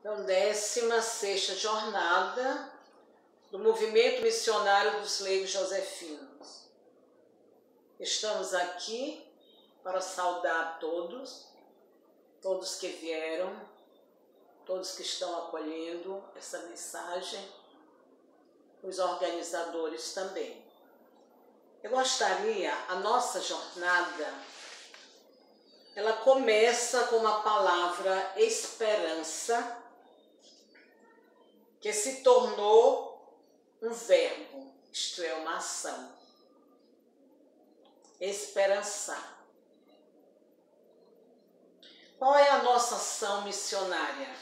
Então, 16ª jornada do Movimento Missionário dos Leigos Josefinos. Estamos aqui para saudar todos que vieram, todos que estão acolhendo essa mensagem, os organizadores também. Eu gostaria, a nossa jornada, ela começa com uma palavra esperança, que se tornou um verbo, isto é, uma ação. Esperançar. Qual é a nossa ação missionária?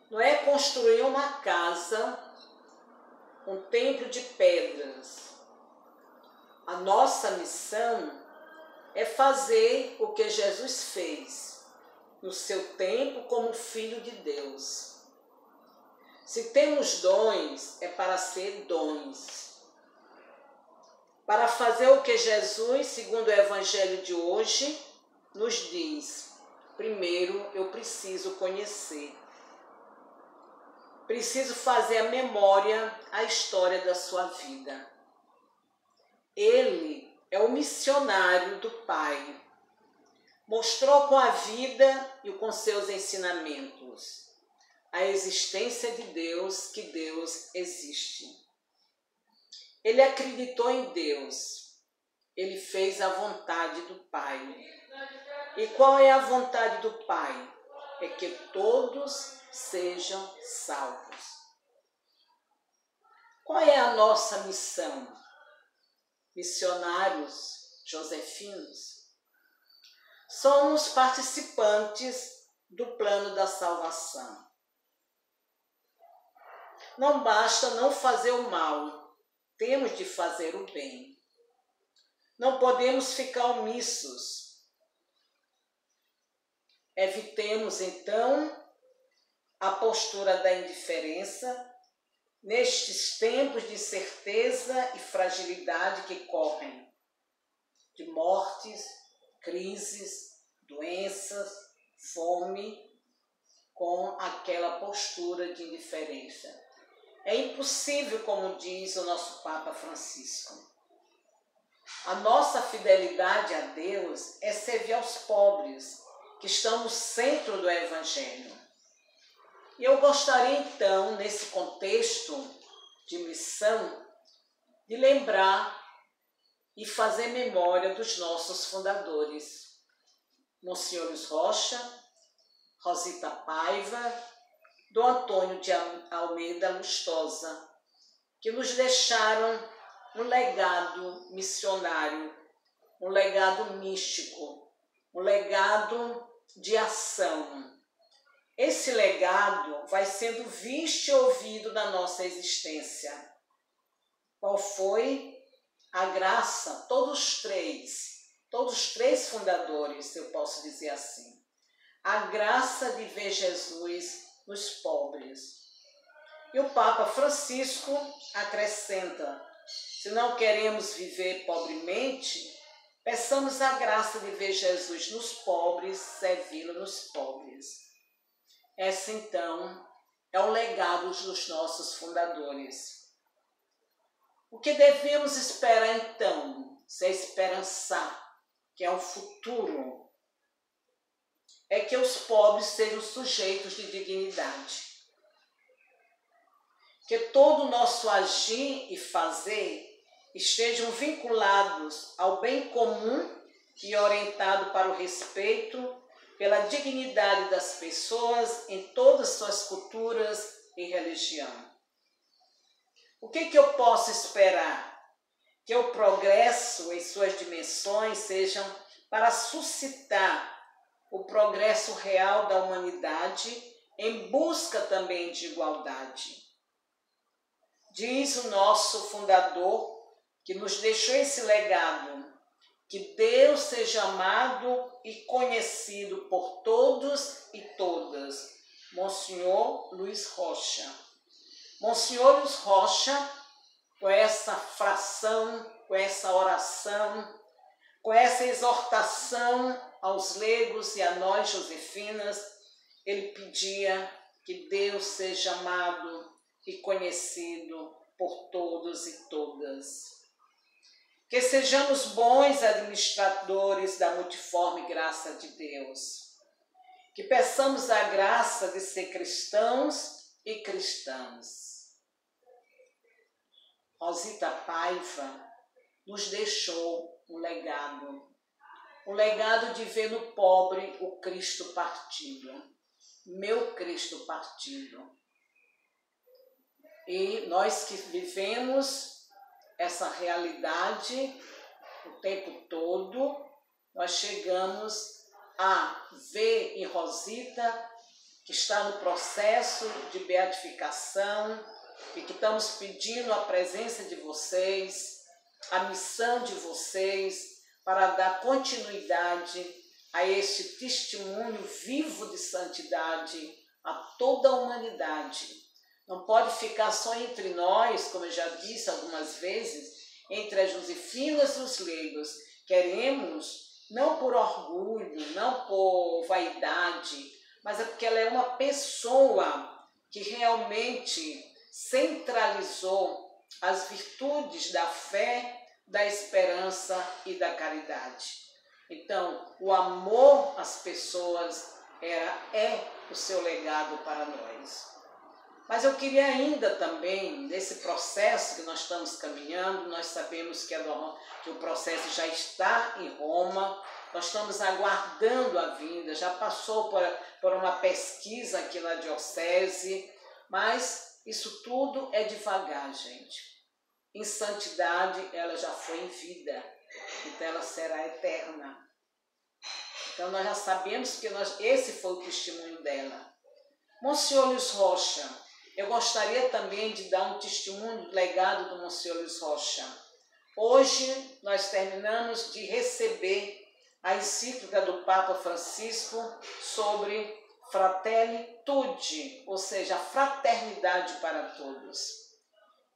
Não é construir uma casa, um templo de pedras. A nossa missão é fazer o que Jesus fez no seu tempo como Filho de Deus. Se temos dons, é para ser dons. Para fazer o que Jesus, segundo o Evangelho de hoje, nos diz. Primeiro, eu preciso conhecer. Preciso fazer a memória, a história da sua vida. Ele é o missionário do Pai. Mostrou com a vida e com seus ensinamentos a existência de Deus, que Deus existe. Ele acreditou em Deus. Ele fez a vontade do Pai. E qual é a vontade do Pai? É que todos sejam salvos. Qual é a nossa missão? Missionários josefinos. Somos participantes do plano da salvação. Não basta não fazer o mal, temos de fazer o bem. Não podemos ficar omissos. Evitemos, então, a postura da indiferença nestes tempos de incerteza e fragilidade que correm, de mortes, crises, doenças, fome, com aquela postura de indiferença. É impossível, como diz o nosso Papa Francisco. A nossa fidelidade a Deus é servir aos pobres, que estão no centro do Evangelho. E eu gostaria, então, nesse contexto de missão, de lembrar e fazer memória dos nossos fundadores. Monsenhor Luiz Rocha, Rosita Paiva, Dom Antônio de Almeida Lustosa, que nos deixaram um legado missionário, um legado místico, um legado de ação. Esse legado vai sendo visto e ouvido na nossa existência. Qual foi a graça? Todos os três fundadores, eu posso dizer assim. A graça de ver Jesus nos pobres. E o Papa Francisco acrescenta: se não queremos viver pobremente, peçamos a graça de ver Jesus nos pobres, servi-lo nos pobres. Esse, então, é o legado dos nossos fundadores. O que devemos esperar, então, se esperançar, que é o futuro, é que os pobres sejam sujeitos de dignidade. Que todo o nosso agir e fazer estejam vinculados ao bem comum e orientado para o respeito pela dignidade das pessoas em todas suas culturas e religião. O que eu posso esperar? Que o progresso em suas dimensões sejam para suscitar o progresso real da humanidade em busca também de igualdade. Diz o nosso fundador, que nos deixou esse legado, que Deus seja amado e conhecido por todos e todas. Monsenhor Luiz Rocha. Monsenhor Luiz Rocha, com essa fração, com essa oração, com essa exortação aos leigos e a nós josefinas, ele pedia que Deus seja amado e conhecido por todos e todas. Que sejamos bons administradores da multiforme graça de Deus. Que peçamos a graça de ser cristãos e cristãs. Rosita Paiva nos deixou um legado de ver no pobre o Cristo partido, meu Cristo partido. E nós que vivemos essa realidade o tempo todo, nós chegamos a ver em Rosita, que está no processo de beatificação, e que estamos pedindo a presença de vocês, a missão de vocês, para dar continuidade a este testemunho vivo de santidade a toda a humanidade. Não pode ficar só entre nós, como eu já disse algumas vezes, entre as Josefinas e os leigos. Queremos, não por orgulho, não por vaidade, mas é porque ela é uma pessoa que realmente centralizou as virtudes da fé, da esperança e da caridade. Então, o amor às pessoas é o seu legado para nós. Mas eu queria ainda também, nesse processo que nós estamos caminhando, nós sabemos que o processo já está em Roma, nós estamos aguardando a vinda, já passou por uma pesquisa aqui na diocese, mas isso tudo é devagar, gente. Em santidade, ela já foi em vida, então ela será eterna. Então nós já sabemos que esse foi o testemunho dela. Monsenhor Luiz Rocha, eu gostaria também de dar um testemunho do legado do Monsenhor Luiz Rocha. Hoje nós terminamos de receber a encíclica do Papa Francisco sobre Fratelli Tutti, ou seja, a fraternidade para todos.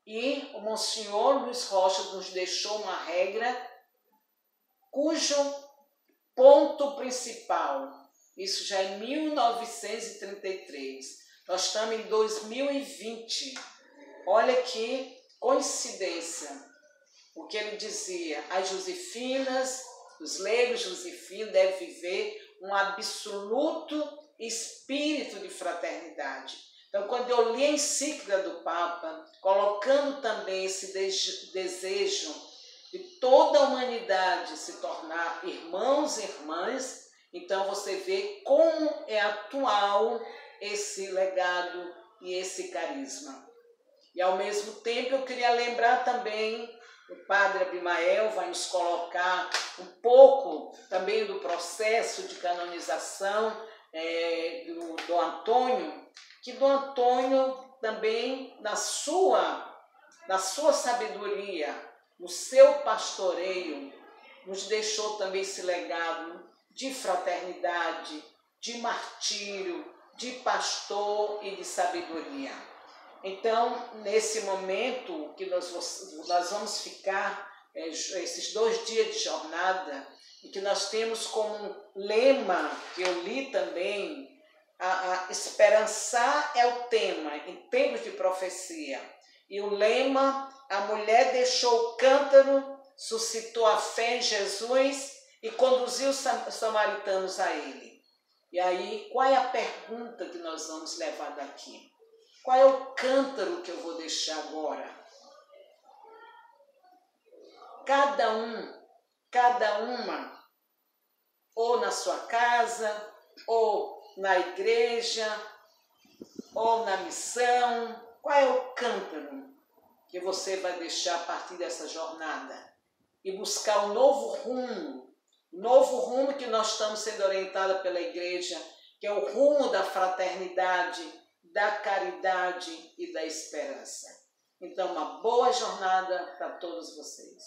E o Monsenhor Luiz Rocha nos deixou uma regra cujo ponto principal, isso já é 1933, nós estamos em 2020, olha que coincidência, o que ele dizia, as Josefinas, os leigos josefinos devem viver um absoluto espírito de fraternidade. Então, quando eu li a encíclica do Papa, colocando também esse desejo de toda a humanidade se tornar irmãos e irmãs, então você vê como é atual esse legado e esse carisma. E ao mesmo tempo eu queria lembrar também, o Padre Abimael vai nos colocar um pouco também do processo de canonização do Antônio, que do Antônio também na sua sabedoria, no seu pastoreio, nos deixou também esse legado de fraternidade, de martírio, de pastor e de sabedoria. Então, nesse momento que nós vamos ficar, esses 2 dias de jornada, e que nós temos como lema, que eu li também, a esperançar é o tema, em tempos de profecia. E o lema, a mulher deixou o cântaro, suscitou a fé em Jesus e conduziu os samaritanos a ele. E aí, qual é a pergunta que nós vamos levar daqui? Qual é o cântaro que eu vou deixar agora? Cada uma, ou na sua casa, ou na igreja, ou na missão, qual é o cântaro que você vai deixar a partir dessa jornada? E buscar um novo rumo que nós estamos sendo orientados pela igreja, que é o rumo da fraternidade, da caridade e da esperança. Então, uma boa jornada para todos vocês.